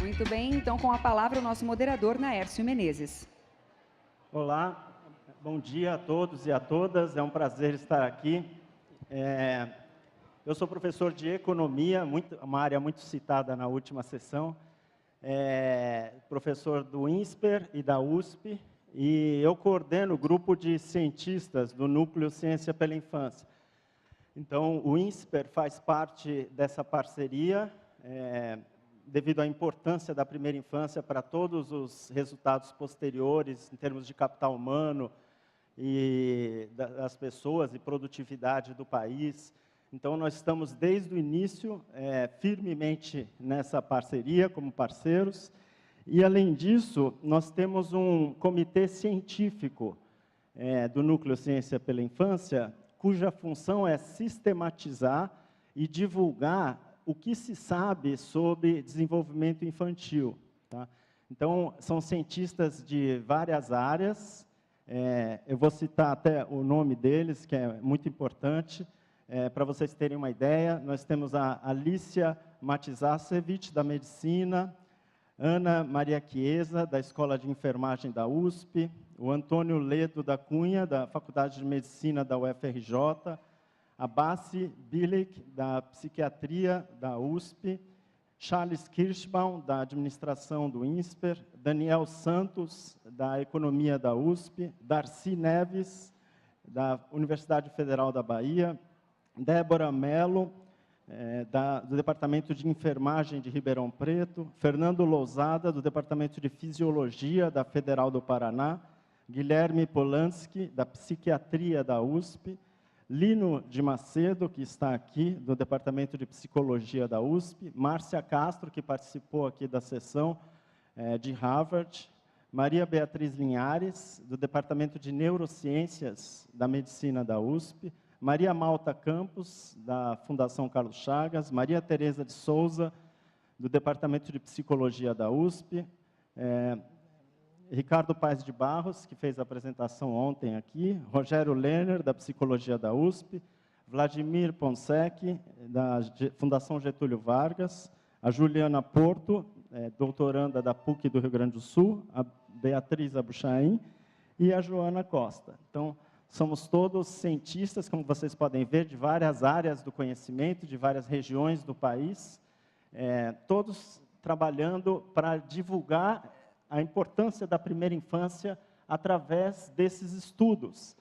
Muito bem, então com a palavra o nosso moderador, Naércio Menezes. Olá, bom dia a todos e a todas, é um prazer estar aqui. Eu sou professor de economia, uma área muito citada na última sessão, professor do INSPER e da USP, e eu coordeno o grupo de cientistas do Núcleo Ciência pela Infância. Então, o INSPER faz parte dessa parceria, devido à importância da primeira infância para todos os resultados posteriores, em termos de capital humano e das pessoas e produtividade do país. Então, nós estamos, desde o início, firmemente nessa parceria, como parceiros. E, além disso, nós temos um comitê científico do Núcleo Ciência pela Infância, cuja função é sistematizar e divulgar o que se sabe sobre desenvolvimento infantil. Tá? Então, são cientistas de várias áreas, eu vou citar até o nome deles, que é muito importante, para vocês terem uma ideia. Nós temos a Alicia Matizasevic, da Medicina, Ana Maria Chiesa, da Escola de Enfermagem da USP, o Antônio Ledo da Cunha, da Faculdade de Medicina da UFRJ, a Bassi Bilic, da Psiquiatria da USP, Charles Kirschbaum, da Administração do INSPER, Daniel Santos, da Economia da USP, Darcy Neves, da Universidade Federal da Bahia, Débora Mello, do Departamento de Enfermagem de Ribeirão Preto, Fernando Lousada, do Departamento de Fisiologia da Federal do Paraná, Guilherme Polanski, da Psiquiatria da USP, Lino de Macedo, que está aqui, do Departamento de Psicologia da USP, Márcia Castro, que participou aqui da sessão de Harvard, Maria Beatriz Linhares, do Departamento de Neurociências da Medicina da USP, Maria Malta Campos, da Fundação Carlos Chagas, Maria Tereza de Souza, do Departamento de Psicologia da USP, Ricardo Paes de Barros, que fez a apresentação ontem aqui, Rogério Lerner, da Psicologia da USP, Vladimir Ponsec, da Fundação Getúlio Vargas, a Juliana Porto, doutoranda da PUC do Rio Grande do Sul, a Beatriz Abuchain e a Joana Costa. Então, somos todos cientistas, como vocês podem ver, de várias áreas do conhecimento, de várias regiões do país, todos trabalhando para divulgar a importância da primeira infância através desses estudos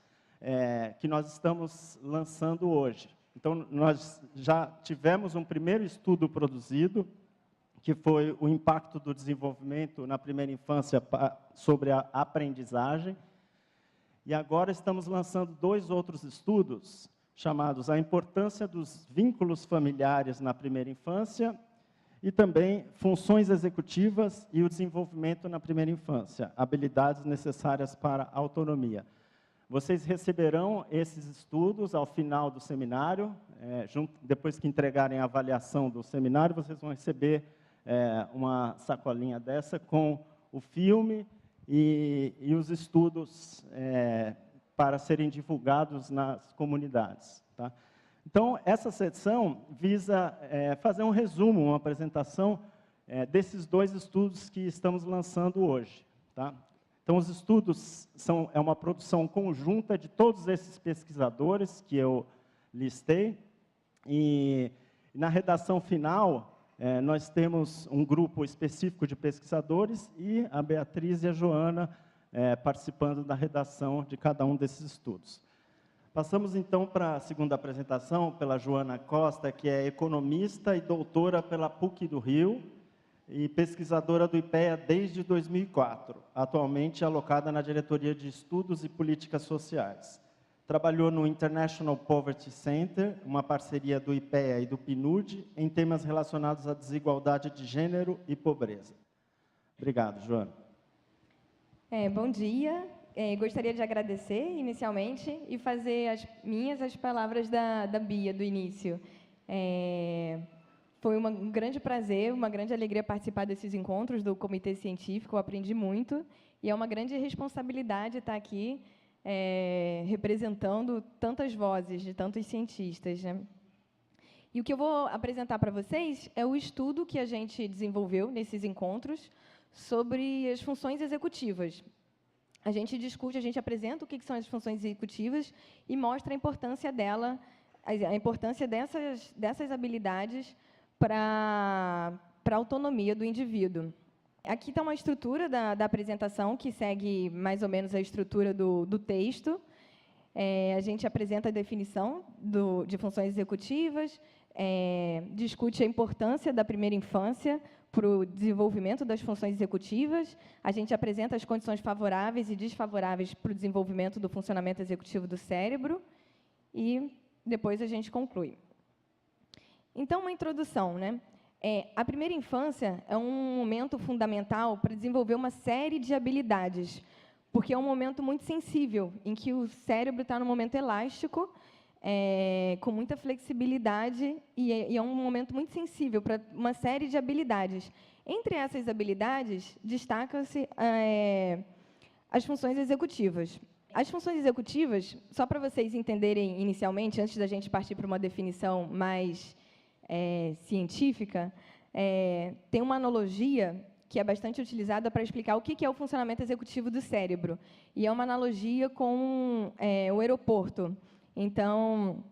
que nós estamos lançando hoje. Então, nós já tivemos um primeiro estudo produzido, que foi o impacto do desenvolvimento na primeira infância sobre a aprendizagem, e agora estamos lançando 2 outros estudos, chamados A Importância dos Vínculos Familiares na Primeira Infância e também Funções Executivas e o Desenvolvimento na Primeira Infância, habilidades necessárias para a autonomia. Vocês receberão esses estudos ao final do seminário, depois que entregarem a avaliação do seminário, vocês vão receber uma sacolinha dessa com o filme e os estudos para serem divulgados nas comunidades. Tá? Então, essa sessão visa fazer um resumo, uma apresentação desses 2 estudos que estamos lançando hoje. Tá? Então, os estudos é uma produção conjunta de todos esses pesquisadores que eu listei, e na redação final, nós temos um grupo específico de pesquisadores e a Beatriz e a Joana participando da redação de cada um desses estudos. Passamos, então, para a segunda apresentação, pela Joana Costa, que é economista e doutora pela PUC do Rio e pesquisadora do IPEA desde 2004, atualmente alocada na Diretoria de Estudos e Políticas Sociais. Trabalhou no International Poverty Center, uma parceria do IPEA e do PNUD, em temas relacionados à desigualdade de gênero e pobreza. Obrigado, Joana. Bom dia. Gostaria de agradecer, inicialmente, e fazer as palavras da Bia, do início. Foi um grande prazer, uma grande alegria participar desses encontros do Comitê Científico, eu aprendi muito, e é uma grande responsabilidade estar aqui, representando tantas vozes de tantos cientistas, né? E o que eu vou apresentar para vocês é o estudo que a gente desenvolveu nesses encontros sobre as funções executivas. A gente discute, a gente apresenta o que são as funções executivas e mostra a importância a importância dessas habilidades para a autonomia do indivíduo. Aqui está uma estrutura da apresentação que segue mais ou menos a estrutura do texto. A gente apresenta a definição de funções executivas, discute a importância da primeira infância para o desenvolvimento das funções executivas, a gente apresenta as condições favoráveis e desfavoráveis para o desenvolvimento do funcionamento executivo do cérebro e depois a gente conclui. Então, uma introdução, né? A primeira infância é um momento fundamental para desenvolver uma série de habilidades, porque é um momento muito sensível, em que o cérebro está num momento elástico, com muita flexibilidade, e é um momento muito sensível para uma série de habilidades. Entre essas habilidades, destacam-se as funções executivas. As funções executivas, só para vocês entenderem inicialmente, antes da gente partir para uma definição mais científica, tem uma analogia que é bastante utilizada para explicar o que é o funcionamento executivo do cérebro. E é uma analogia com o aeroporto. Então,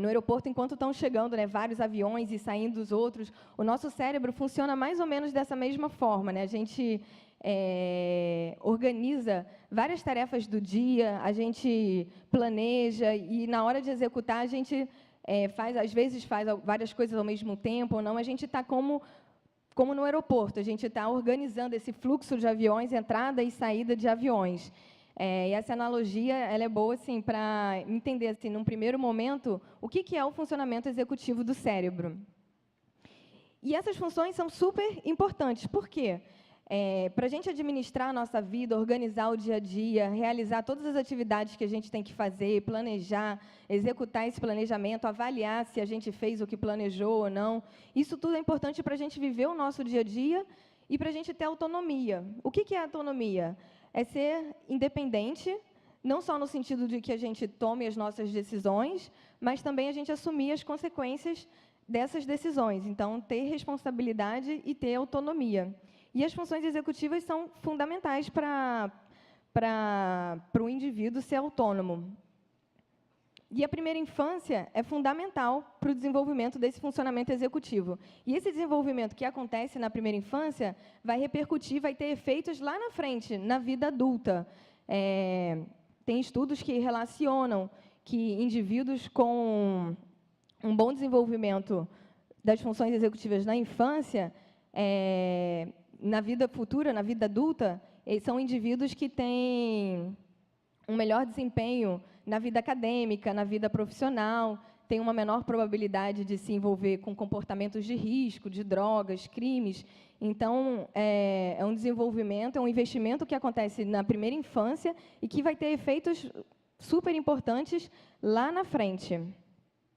no aeroporto, enquanto estão chegando vários aviões e saindo os outros, o nosso cérebro funciona mais ou menos dessa mesma forma. A gente organiza várias tarefas do dia, a gente planeja e, na hora de executar, a gente às vezes faz várias coisas ao mesmo tempo ou não. A gente está como no aeroporto, a gente está organizando esse fluxo de aviões, entrada e saída de aviões. E essa analogia ela é boa assim, para entender, assim, num primeiro momento, o que é o funcionamento executivo do cérebro. E essas funções são super importantes. Por quê? Para a gente administrar a nossa vida, organizar o dia a dia, realizar todas as atividades que a gente tem que fazer, planejar, executar esse planejamento, avaliar se a gente fez o que planejou ou não, isso tudo é importante para a gente viver o nosso dia a dia e para a gente ter autonomia. O que é autonomia? É ser independente, não só no sentido de que a gente tome as nossas decisões, mas também a gente assumir as consequências dessas decisões. Então, ter responsabilidade e ter autonomia. E as funções executivas são fundamentais para o indivíduo ser autônomo. E a primeira infância é fundamental para o desenvolvimento desse funcionamento executivo. E esse desenvolvimento que acontece na primeira infância vai repercutir, vai ter efeitos lá na frente, na vida adulta. Tem estudos que relacionam que indivíduos com um bom desenvolvimento das funções executivas na infância, na vida futura, na vida adulta, são indivíduos que têm um melhor desempenho na vida acadêmica, na vida profissional, têm uma menor probabilidade de se envolver com comportamentos de risco, de drogas, crimes. Então, é um desenvolvimento, é um investimento que acontece na primeira infância e que vai ter efeitos super importantes lá na frente.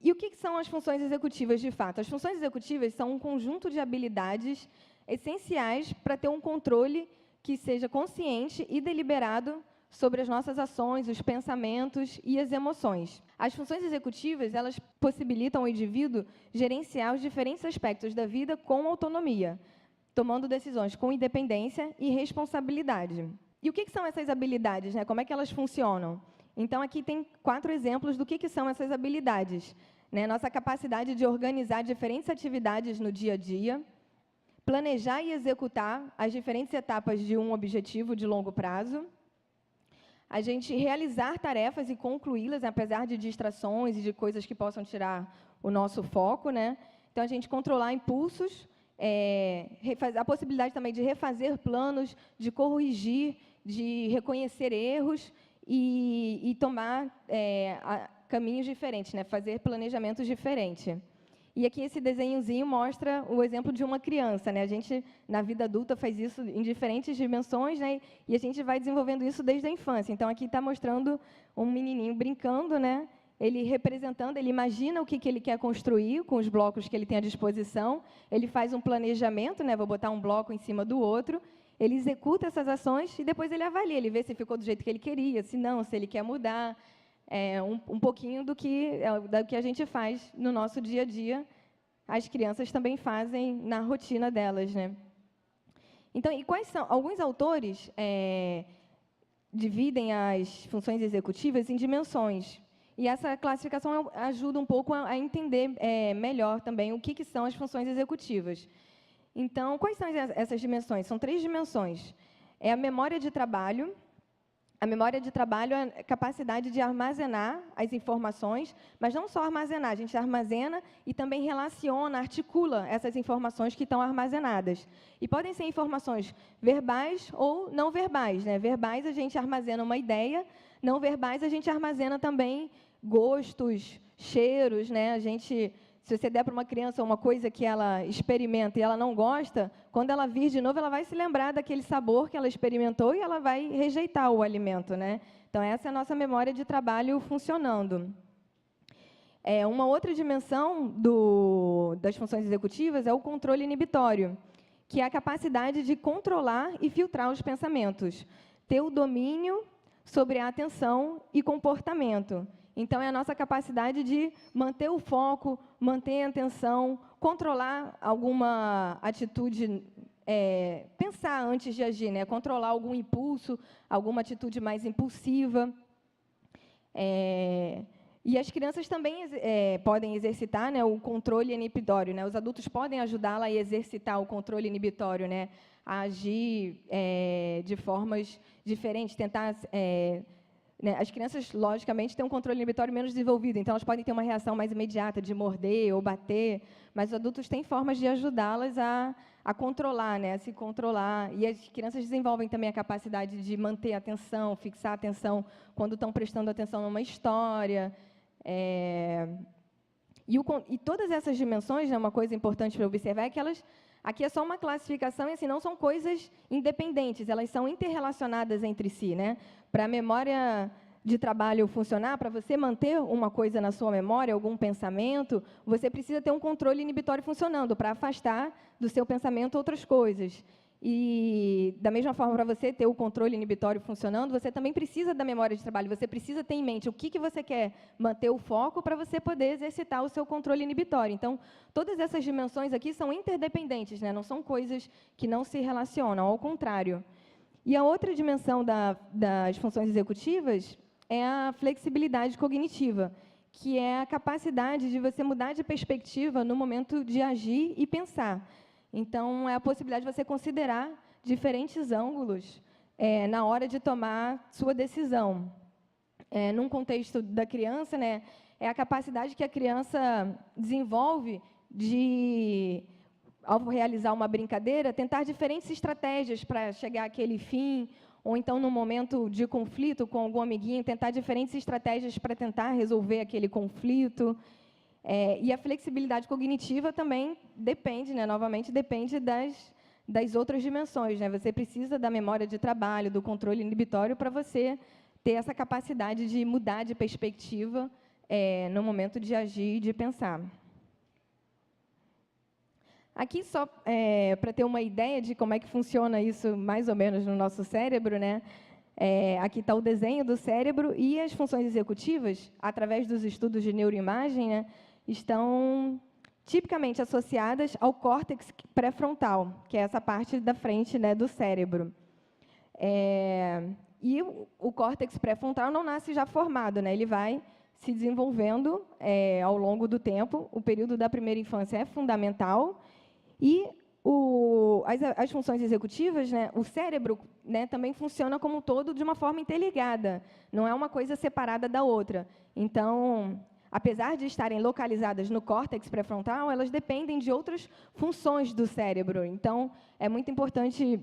E o que são as funções executivas, de fato? As funções executivas são um conjunto de habilidades essenciais para ter um controle que seja consciente e deliberado sobre as nossas ações, os pensamentos e as emoções. As funções executivas, elas possibilitam ao indivíduo gerenciar os diferentes aspectos da vida com autonomia, tomando decisões com independência e responsabilidade. E o que são essas habilidades, né? Como é que elas funcionam? Então, aqui tem 4 exemplos do que são essas habilidades. Nossa capacidade de organizar diferentes atividades no dia a dia, planejar e executar as diferentes etapas de um objetivo de longo prazo, a gente realizar tarefas e concluí-las, apesar de distrações e de coisas que possam tirar o nosso foco. Então, a gente controlar impulsos, a possibilidade também de refazer planos, de corrigir, de reconhecer erros e tomar caminhos diferentes, fazer planejamentos diferentes. E aqui esse desenhozinho mostra o exemplo de uma criança. A gente, na vida adulta, faz isso em diferentes dimensões, e a gente vai desenvolvendo isso desde a infância. Então, aqui está mostrando um menininho brincando, ele representando, ele imagina o que ele quer construir com os blocos que ele tem à disposição, ele faz um planejamento, vou botar um bloco em cima do outro, ele executa essas ações e depois ele avalia, ele vê se ficou do jeito que ele queria, se não, se ele quer mudar. um pouquinho do que a gente faz no nosso dia a dia, as crianças também fazem na rotina delas, né? Então, e quais são? Alguns autores dividem as funções executivas em dimensões. E essa classificação ajuda um pouco a entender melhor também o que são as funções executivas. Então, quais são essas dimensões? São 3 dimensões. É a memória de trabalho. A memória de trabalho é a capacidade de armazenar as informações, mas não só armazenar, a gente armazena e também relaciona, articula essas informações que estão armazenadas. E podem ser informações verbais ou não verbais, né? Verbais a gente armazena uma ideia, não verbais a gente armazena também gostos, cheiros, né? Se você der para uma criança uma coisa que ela experimenta e ela não gosta, quando ela vir de novo, ela vai se lembrar daquele sabor que ela experimentou e ela vai rejeitar o alimento, né? Então, essa é a nossa memória de trabalho funcionando. Uma outra dimensão das funções executivas é o controle inibitório, que é a capacidade de controlar e filtrar os pensamentos, ter o domínio sobre a atenção e comportamento. Então, é a nossa capacidade de manter o foco, manter a atenção, controlar alguma atitude, pensar antes de agir, né? Controlar algum impulso, alguma atitude mais impulsiva. E as crianças também podem exercitar, né, o controle inibitório, né? Os adultos podem ajudá-la a exercitar o controle inibitório, né? A agir de formas diferentes, tentar... né? As crianças, logicamente, têm um controle inibitório menos desenvolvido, então elas podem ter uma reação mais imediata de morder ou bater, mas os adultos têm formas de ajudá-las a controlar, né? A se controlar. E as crianças desenvolvem também a capacidade de manter a atenção, fixar a atenção quando estão prestando atenção numa história. E todas essas dimensões, né, uma coisa importante para observar é que aqui é só uma classificação e assim, não são coisas independentes, elas são interrelacionadas entre si, né? Para a memória de trabalho funcionar, para você manter uma coisa na sua memória, algum pensamento, você precisa ter um controle inibitório funcionando para afastar do seu pensamento outras coisas. E, da mesma forma, para você ter o controle inibitório funcionando, você também precisa da memória de trabalho, você precisa ter em mente o que você quer manter o foco para você poder exercitar o seu controle inibitório. Então, todas essas dimensões aqui são interdependentes, né? Não são coisas que não se relacionam, ao contrário. E a outra dimensão das funções executivas é a flexibilidade cognitiva, que é a capacidade de você mudar de perspectiva no momento de agir e pensar. Então, é a possibilidade de você considerar diferentes ângulos na hora de tomar sua decisão. Num contexto da criança, né, é a capacidade que a criança desenvolve de, ao realizar uma brincadeira, tentar diferentes estratégias para chegar àquele fim, ou então, num momento de conflito com algum amiguinho, tentar diferentes estratégias para tentar resolver aquele conflito. E a flexibilidade cognitiva também depende, né, novamente, depende das outras dimensões, né? Você precisa da memória de trabalho, do controle inibitório para você ter essa capacidade de mudar de perspectiva no momento de agir e de pensar. Aqui, só para ter uma ideia de como é que funciona isso, mais ou menos, no nosso cérebro, né? Aqui está o desenho do cérebro e as funções executivas, através dos estudos de neuroimagem, né, estão tipicamente associadas ao córtex pré-frontal, que é essa parte da frente, né, do cérebro. E o córtex pré-frontal não nasce já formado, né, ele vai se desenvolvendo ao longo do tempo. O período da primeira infância é fundamental. E as funções executivas, né, o cérebro, né, também funciona como um todo de uma forma interligada, não é uma coisa separada da outra. Então, apesar de estarem localizadas no córtex pré-frontal, elas dependem de outras funções do cérebro. Então, é muito importante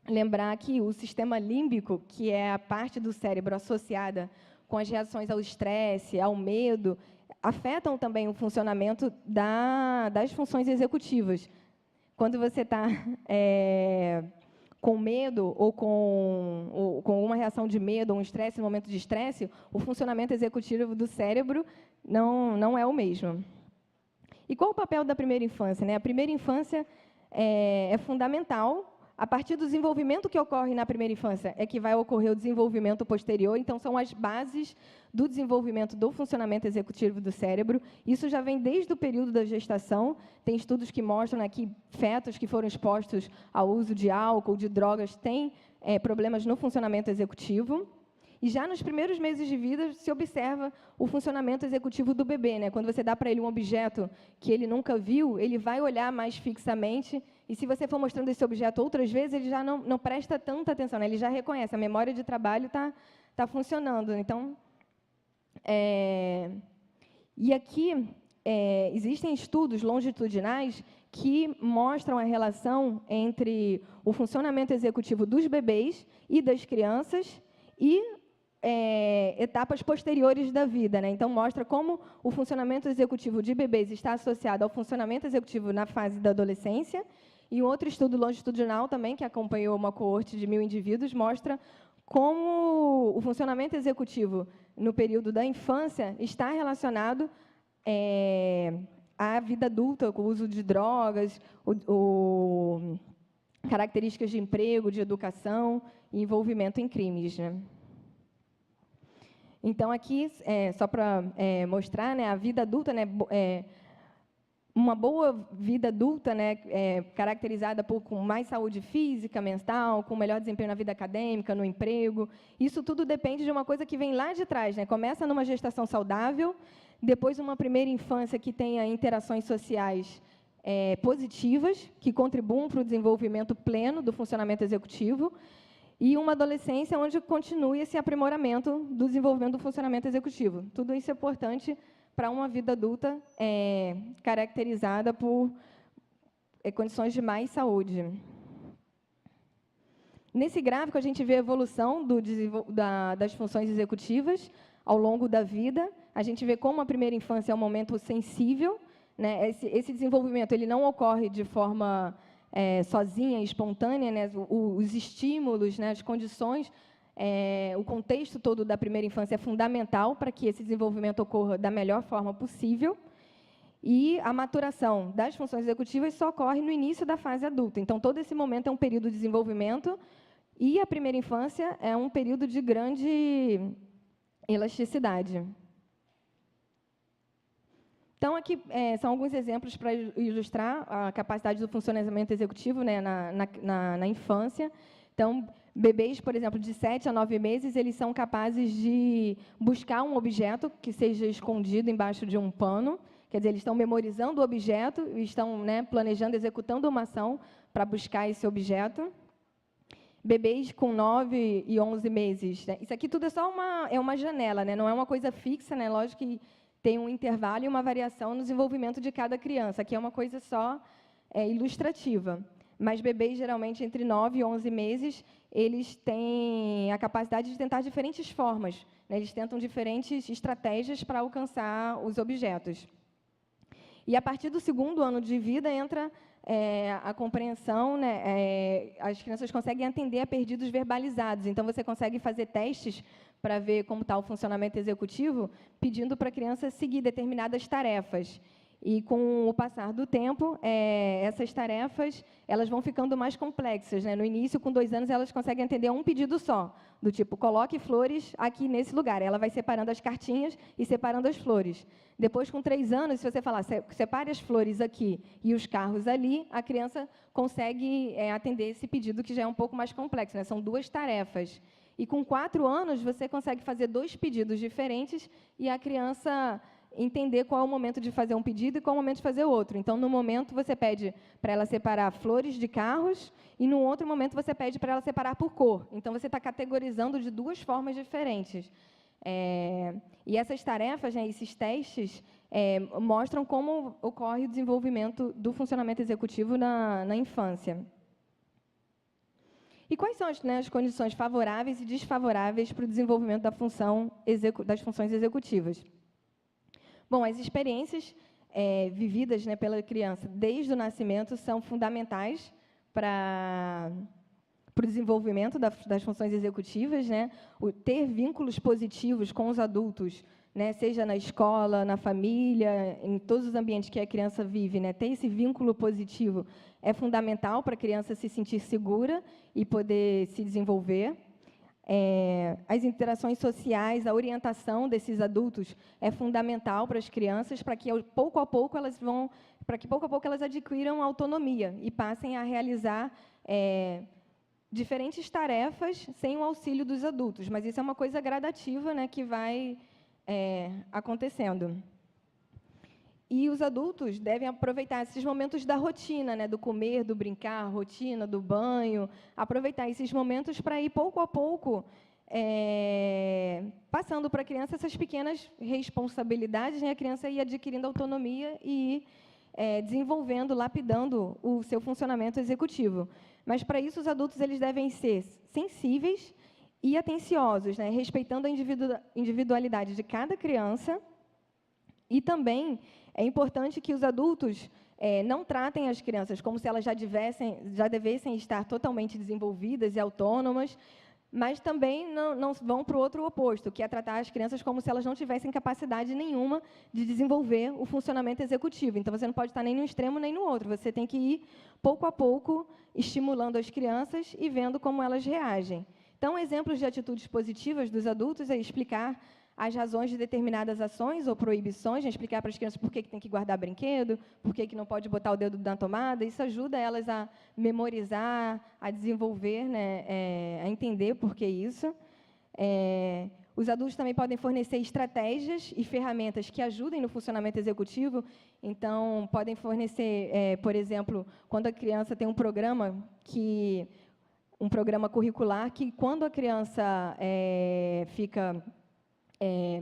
lembrar que o sistema límbico, que é a parte do cérebro associada com as reações ao estresse, ao medo, afetam também o funcionamento das funções executivas. Quando você está com medo ou com uma reação de medo ou um estresse, um momento de estresse, o funcionamento executivo do cérebro não é o mesmo. E qual o papel da primeira infância, né? A primeira infância é fundamental a partir do desenvolvimento que ocorre na primeira infância é que vai ocorrer o desenvolvimento posterior, então são as bases do desenvolvimento do funcionamento executivo do cérebro. Isso já vem desde o período da gestação, tem estudos que mostram, né, que fetos que foram expostos ao uso de álcool, de drogas, têm problemas no funcionamento executivo. E já nos primeiros meses de vida se observa o funcionamento executivo do bebê, né? Quando você dá para ele um objeto que ele nunca viu, ele vai olhar mais fixamente, e se você for mostrando esse objeto outras vezes, ele já não presta tanta atenção, né? Ele já reconhece, a memória de trabalho está funcionando. Então, e aqui existem estudos longitudinais que mostram a relação entre o funcionamento executivo dos bebês e das crianças e etapas posteriores da vida, né? Então, mostra como o funcionamento executivo de bebês está associado ao funcionamento executivo na fase da adolescência. E um outro estudo longitudinal também, que acompanhou uma coorte de 1000 indivíduos, mostra como o funcionamento executivo no período da infância está relacionado à vida adulta, com o uso de drogas, características de emprego, de educação e envolvimento em crimes, né? Então, aqui, só para mostrar, né, a vida adulta, né, uma boa vida adulta, né, caracterizada com mais saúde física, mental, com melhor desempenho na vida acadêmica, no emprego. Isso tudo depende de uma coisa que vem lá de trás, né? Começa numa gestação saudável, depois uma primeira infância que tenha interações sociais positivas, que contribuam para o desenvolvimento pleno do funcionamento executivo, e uma adolescência onde continue esse aprimoramento do desenvolvimento do funcionamento executivo. Tudo isso é importante para uma vida adulta caracterizada por condições de mais saúde. Nesse gráfico, a gente vê a evolução das funções executivas ao longo da vida. A gente vê como a primeira infância é um momento sensível, né? Esse desenvolvimento ele não ocorre de forma sozinha, espontânea, né? Os estímulos, né? As condições, o contexto todo da primeira infância é fundamental para que esse desenvolvimento ocorra da melhor forma possível. E a maturação das funções executivas só ocorre no início da fase adulta. Então, todo esse momento é um período de desenvolvimento e a primeira infância é um período de grande elasticidade. Então, aqui são alguns exemplos para ilustrar a capacidade do funcionamento executivo, né, na infância. Então, bebês, por exemplo, de 7 a 9 meses, eles são capazes de buscar um objeto que seja escondido embaixo de um pano. Quer dizer, eles estão memorizando o objeto, estão, né, planejando, executando uma ação para buscar esse objeto. Bebês com 9 e 11 meses. Né? Isso aqui tudo é só uma janela, né? Não é uma coisa fixa, né? Lógico que tem um intervalo e uma variação no desenvolvimento de cada criança. Aqui é uma coisa só ilustrativa. Mas bebês, geralmente, entre 9 e 11 meses, eles têm a capacidade de tentar diferentes formas. Né? Eles tentam diferentes estratégias para alcançar os objetos. E, a partir do 2º ano de vida, entra a compreensão, né? As crianças conseguem atender a perdidos verbalizados. Então, você consegue fazer testes para ver como está o funcionamento executivo, pedindo para a criança seguir determinadas tarefas. E, com o passar do tempo, essas tarefas elas vão ficando mais complexas. Né? No início, com 2 anos, elas conseguem atender a um pedido só, do tipo, coloque flores aqui nesse lugar. Ela vai separando as cartinhas e separando as flores. Depois, com 3 anos, se você falar, separe as flores aqui e os carros ali, a criança consegue atender esse pedido, que já é um pouco mais complexo. Né? São 2 tarefas. E, com 4 anos, você consegue fazer 2 pedidos diferentes e a criança entender qual é o momento de fazer um pedido e qual é o momento de fazer outro. Então, no momento, você pede para ela separar flores de carros e, no outro momento, você pede para ela separar por cor. Então, você está categorizando de 2 formas diferentes. E essas tarefas, né, esses testes, mostram como ocorre o desenvolvimento do funcionamento executivo na infância. E quais são as condições favoráveis e desfavoráveis para o desenvolvimento das funções executivas? Bom, as experiências vividas, né, pela criança desde o nascimento são fundamentais para o desenvolvimento das funções executivas. Né? Ter vínculos positivos com os adultos né, seja na escola, na família, em todos os ambientes que a criança vive, né, ter esse vínculo positivo é fundamental para a criança se sentir segura e poder se desenvolver. As interações sociais, a orientação desses adultos é fundamental para as crianças, para que pouco a pouco elas adquiram autonomia e passem a realizar diferentes tarefas sem o auxílio dos adultos. Mas isso é uma coisa gradativa, né, que vai acontecendo. E os adultos devem aproveitar esses momentos da rotina, né, do comer, do brincar, rotina, do banho, aproveitar esses momentos para ir, pouco a pouco, passando para a criança essas pequenas responsabilidades, né, a criança ir adquirindo autonomia e desenvolvendo, lapidando o seu funcionamento executivo. Mas, para isso, os adultos eles devem ser sensíveis e atenciosos, né, respeitando a individualidade de cada criança. E também é importante que os adultos não tratem as crianças como se elas já devessem estar totalmente desenvolvidas e autônomas, mas também não vão para o outro oposto, que é tratar as crianças como se elas não tivessem capacidade nenhuma de desenvolver o funcionamento executivo. Então, você não pode estar nem no extremo nem no outro. Você tem que ir, pouco a pouco, estimulando as crianças e vendo como elas reagem. Então, exemplos de atitudes positivas dos adultos é explicar as razões de determinadas ações ou proibições, né? Explicar para as crianças por que tem que guardar brinquedo, por que não pode botar o dedo na tomada. Isso ajuda elas a memorizar, a desenvolver, né, a entender por que isso. Os adultos também podem fornecer estratégias e ferramentas que ajudem no funcionamento executivo. Então, podem fornecer, por exemplo, quando a criança tem um programa curricular, que quando a criança fica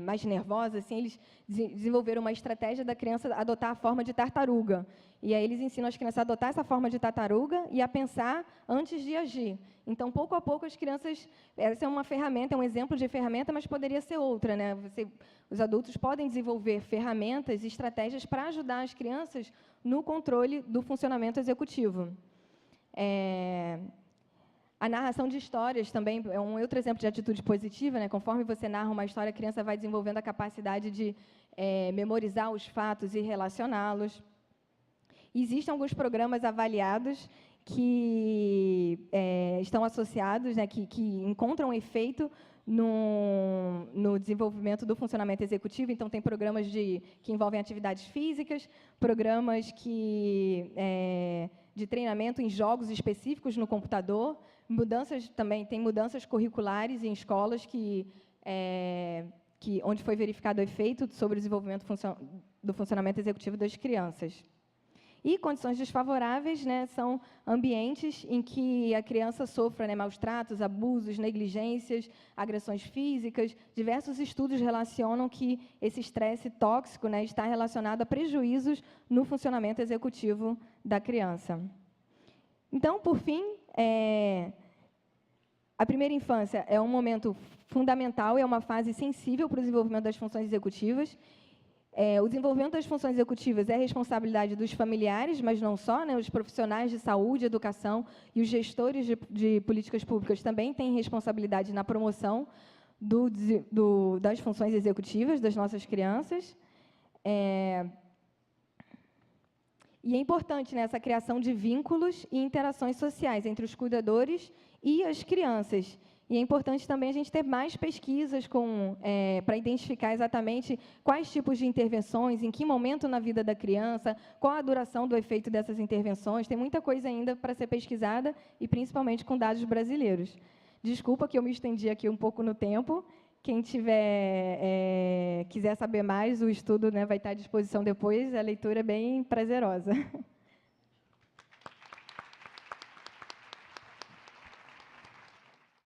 mais nervosa, assim, eles desenvolveram uma estratégia da criança adotar a forma de tartaruga. E aí eles ensinam as crianças a adotar essa forma de tartaruga e a pensar antes de agir. Então, pouco a pouco, as crianças... Essa é uma ferramenta, é um exemplo de ferramenta, mas poderia ser outra, né? Os adultos podem desenvolver ferramentas e estratégias para ajudar as crianças no controle do funcionamento executivo. A narração de histórias também é um outro exemplo de atitude positiva, né? Conforme você narra uma história, a criança vai desenvolvendo a capacidade de memorizar os fatos e relacioná-los. Existem alguns programas avaliados que estão associados, né, que encontram efeito no desenvolvimento do funcionamento executivo. Então, tem programas que envolvem atividades físicas, programas de treinamento em jogos específicos no computador, tem mudanças curriculares em escolas onde foi verificado o efeito sobre o desenvolvimento do funcionamento executivo das crianças. E condições desfavoráveis, né, são ambientes em que a criança sofra, né, maus tratos, abusos, negligências, agressões físicas. Diversos estudos relacionam que esse estresse tóxico, né, está relacionado a prejuízos no funcionamento executivo da criança. Então, por fim, a primeira infância é um momento fundamental, é uma fase sensível para o desenvolvimento das funções executivas. O desenvolvimento das funções executivas é responsabilidade dos familiares, mas não só, né? Os profissionais de saúde, educação e os gestores de políticas públicas também têm responsabilidade na promoção das funções executivas das nossas crianças. E é importante, né, essa criação de vínculos e interações sociais entre os cuidadores e as crianças. E é importante também a gente ter mais pesquisas para identificar exatamente quais tipos de intervenções, em que momento na vida da criança, qual a duração do efeito dessas intervenções. Tem muita coisa ainda para ser pesquisada, e principalmente com dados brasileiros. Desculpa que eu me estendi aqui um pouco no tempo. Quem quiser saber mais, o estudo, né, vai estar à disposição depois. A leitura é bem prazerosa.